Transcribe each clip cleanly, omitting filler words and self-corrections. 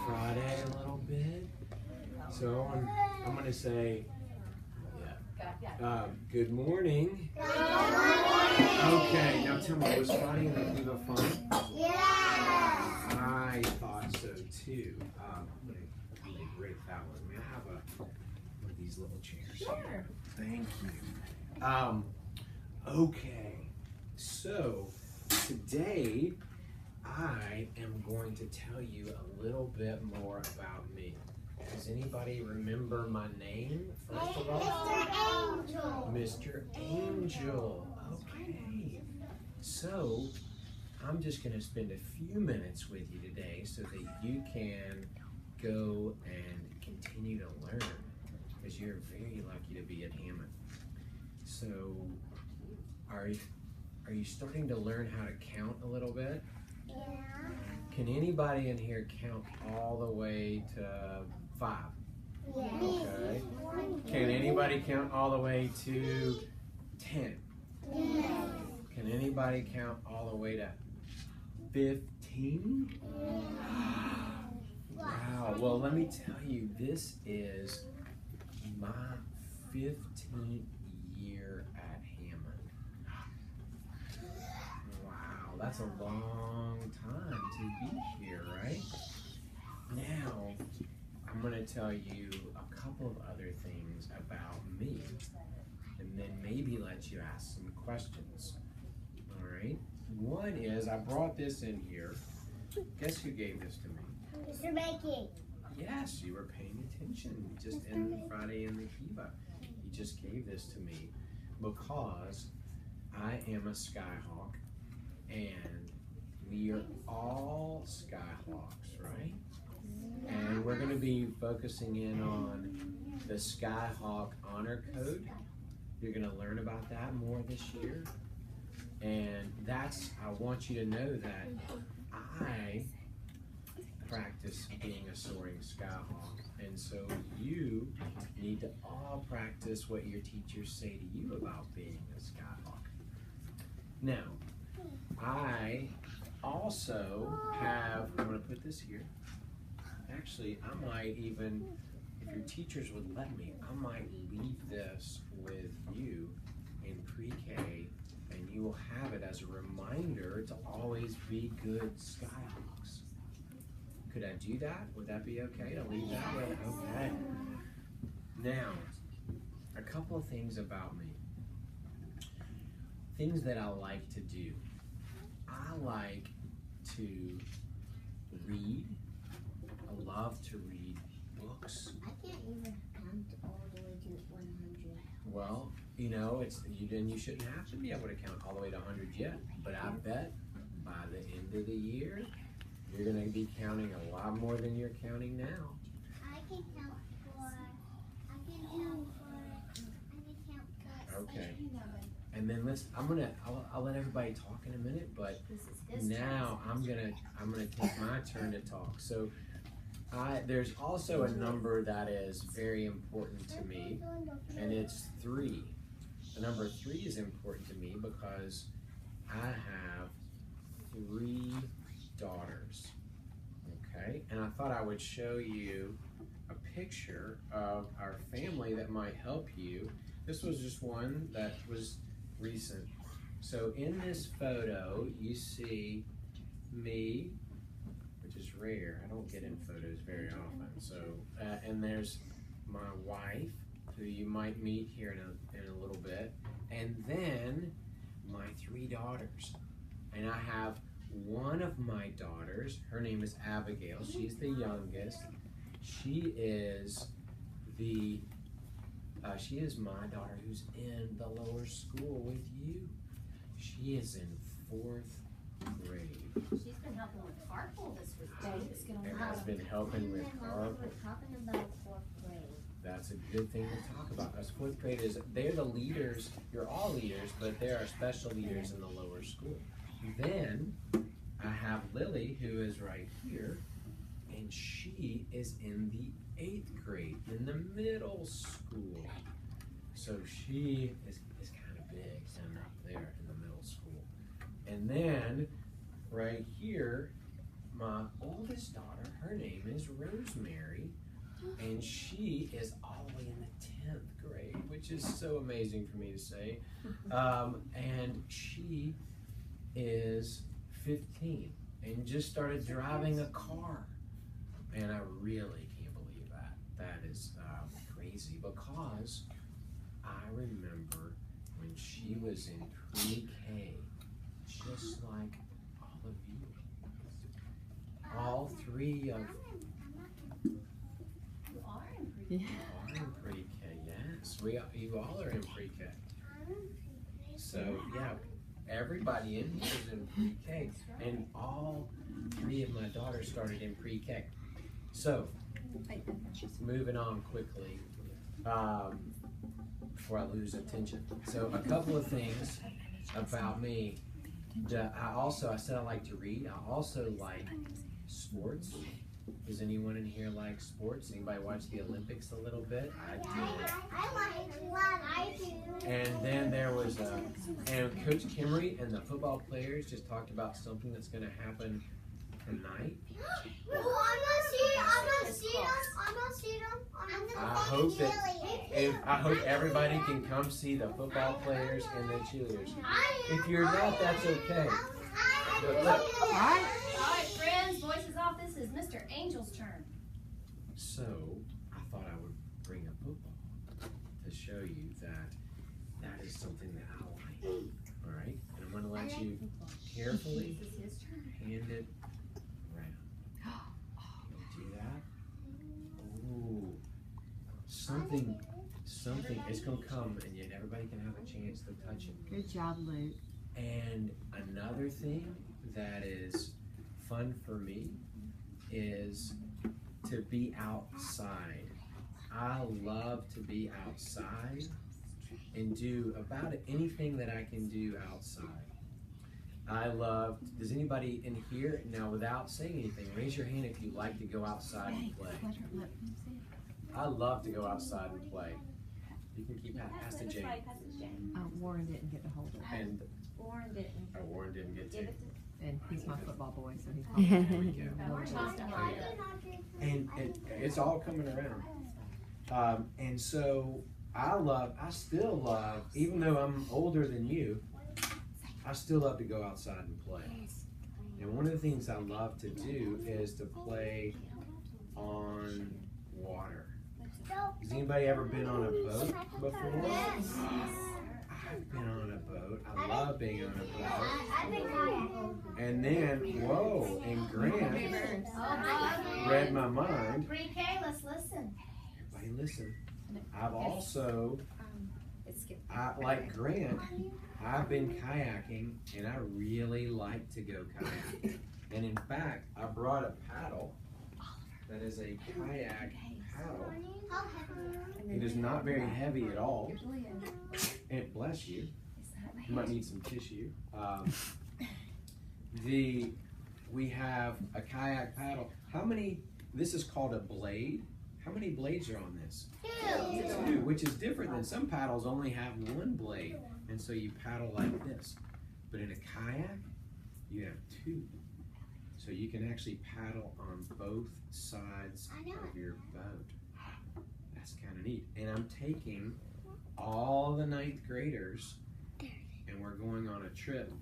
Friday a little bit. So I'm going to say, good morning. Good morning. Okay, now tell me, was Friday in the Kiva fun? Yes. I thought so too. I'm going to break that one. May I have one of these little chairs? Sure. Thank you. Okay, so today I am going to tell you a little bit more about me. Does anybody remember my name, first of all? Mr. Angel. Mr. Angel. Okay. So, I'm just going to spend a few minutes with you today so that you can go and continue to learn, because you're very lucky to be at Hammond. So, are you starting to learn how to count a little bit? Yeah. Can anybody in here count all the way to 5? Yes. Okay. Can anybody count all the way to 10? Yes. Can anybody count all the way to 15? Wow. Well, let me tell you, this is my 15th year at Hammond. Wow, that's a long time to be here, right? Now, I'm going to tell you a couple of other things about me, and then maybe let you ask some questions. All right? One is, I brought this in here. Guess who gave this to me? Mr. Mackey. Yes, you were paying attention just in Friday in the Kiva. You just gave this to me because I am a Skyhawk, and we are all Skyhawks, right? And we're going to be focusing in on the Skyhawk Honor Code. You're going to learn about that more this year. And I want you to know that I practice being a soaring Skyhawk. And so you need to all practice what your teachers say to you about being a Skyhawk. Now, I also have, I'm going to put this here. Actually, I might even, if your teachers would let me, I might leave this with you in pre-K, and you will have it as a reminder to always be good Skyhawks. Could I do that? Would that be okay to leave that with? Okay. Now, a couple of things about me. Things that I like to do. I like to read. I love to read books. I can't even count all the way to 100. Well, you shouldn't have to be able to count all the way to 100 yet. But I bet by the end of the year, you're going to be counting a lot more than you're counting now. I can count for. Okay. And then I'll let everybody talk in a minute, but now I'm gonna take my turn to talk. So there's also a number that is very important to me, and it's 3. The number 3 is important to me because I have 3 daughters. Okay, and I thought I would show you a picture of our family that might help you. This was just one that was recent. So in this photo, you see me, which is rare. I don't get in photos very often. So, and there's my wife, who you might meet here in a little bit, and then my 3 daughters. And I have one of my daughters. Her name is Abigail. She's the youngest. She is my daughter who's in the lower school with you. She is in 4th grade. She's been helping with carpool this week. And has been helping with carpool. We're talking about 4th grade. That's a good thing to talk about. Us 4th graders, they're the leaders. You're all leaders, but there are special leaders in the lower school. Then I have Lily, who is right here, and she is in the 8th grade, in the middle school. So she is kind of big and up there in the middle school. And then right here, my oldest daughter, her name is Rosemary, and she is all the way in the 10th grade, which is so amazing for me to say. And she is 15 and just started driving a car. And I really can't believe that. That is crazy, because I remember when she was in pre-K, just like all of you. All three of You are in pre-K. you are in pre-K, yes. You all are in pre-K. So, yeah, everybody in here is in pre-K, and all three of my daughters started in pre-K. So, moving on quickly, before I lose attention. So, a couple of things about me. I said I like to read. I also like sports. Does anyone in here like sports? Anybody watch the Olympics a little bit? I do. And then there was and Coach Kimmery and the football players just talked about something that's going to happen tonight. I hope everybody can come see the football players and the cheerleaders. If you're not, that's okay. But look. All right, friends, voices off. This is Mr. Angel's turn. So I thought I would bring a football to show you that is something that I like. All right, and I'm going to let you carefully This is his turn. hand it around. You'll do that. Ooh, something. It's going to come, and yet everybody can have a chance to touch it. Good job, Luke. And another thing that is fun for me is to be outside. I love to be outside and do about anything that I can do outside. Does anybody in here, now without saying anything, raise your hand if you like to go outside and play. I love to go outside and play. You can keep pass to Jane. Warren didn't get to hold it. And Warren didn't. Warren didn't get to. And he's my football boy, so he's There we go. Warren's supposed to hide it. And it's all coming around. And so I still love, even though I'm older than you, I still love to go outside and play. And one of the things I love to do is to play on water. Has anybody ever been on a boat before? I've been on a boat. I love being on a boat. And then, whoa, and Grant read my mind. Pre-K, let's listen. Everybody listen. I've also, like Grant, I've been kayaking, and I really like to go kayaking. And in fact, I brought a paddle that is a kayak paddle. It is not very heavy at all. And bless you. You might need some tissue. We have a kayak paddle. This is called a blade. How many blades are on this? Two, which is different than some paddles only have one blade. And so you paddle like this. But in a kayak, you have two. So you can actually paddle on both sides of your boat. That's kind of neat. And I'm taking all the 9th graders, and we're going on a trip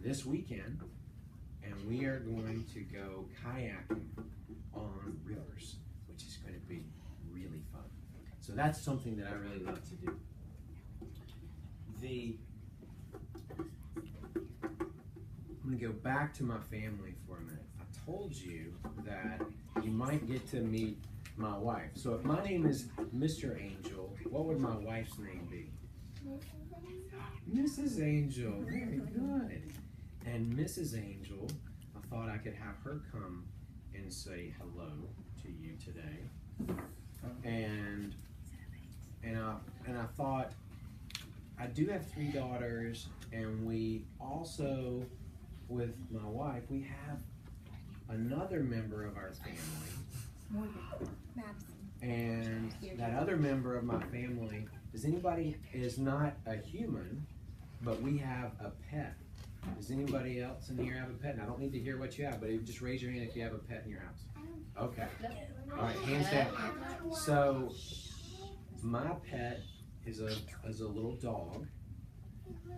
this weekend, and we are going to go kayaking on rivers, which is going to be really fun. So that's something that I really love to do. I'm going to go back to my family for a minute. I told you that you might get to meet my wife. So if my name is Mr. Angel, what would my wife's name be? Mrs. Angel. Very good. And Mrs. Angel, I thought I could have her come and say hello to you today. And I thought, I do have 3 daughters, and we also, with my wife, we have another member of our family. And that other member of my family is not a human, but we have a pet. Does anybody else in here have a pet? And I don't need to hear what you have, but just raise your hand if you have a pet in your house. Okay. All right, hands down. So, my pet is a little dog,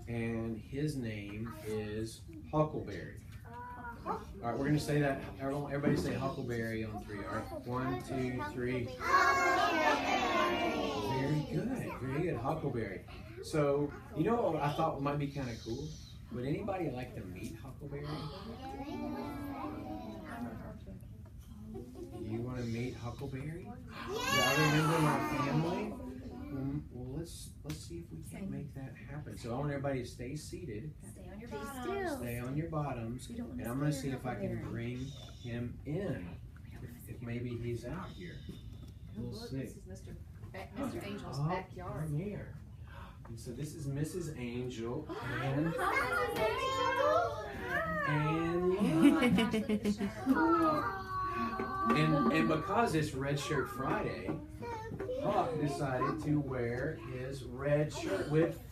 and his name is Huckleberry. All right, we're gonna say that. Everybody say Huckleberry on 3. All right, 1, 2, 3. Very good, very good, Huckleberry. So, you know what I thought might be kind of cool? Would anybody like to meet Huckleberry? You want to meet Huckleberry? Yeah, I remember my family. Well, let's see if we can make that happen. So I want everybody to stay seated. Stay on your bottom. Stay on your bottoms. And I'm going to see if I can bring him in. If maybe he's out here. We'll see. This is Mr. Angel's backyard. Come here. And so this is Mrs. Angel and and because it's Red Shirt Friday, Huck decided to wear his red shirt with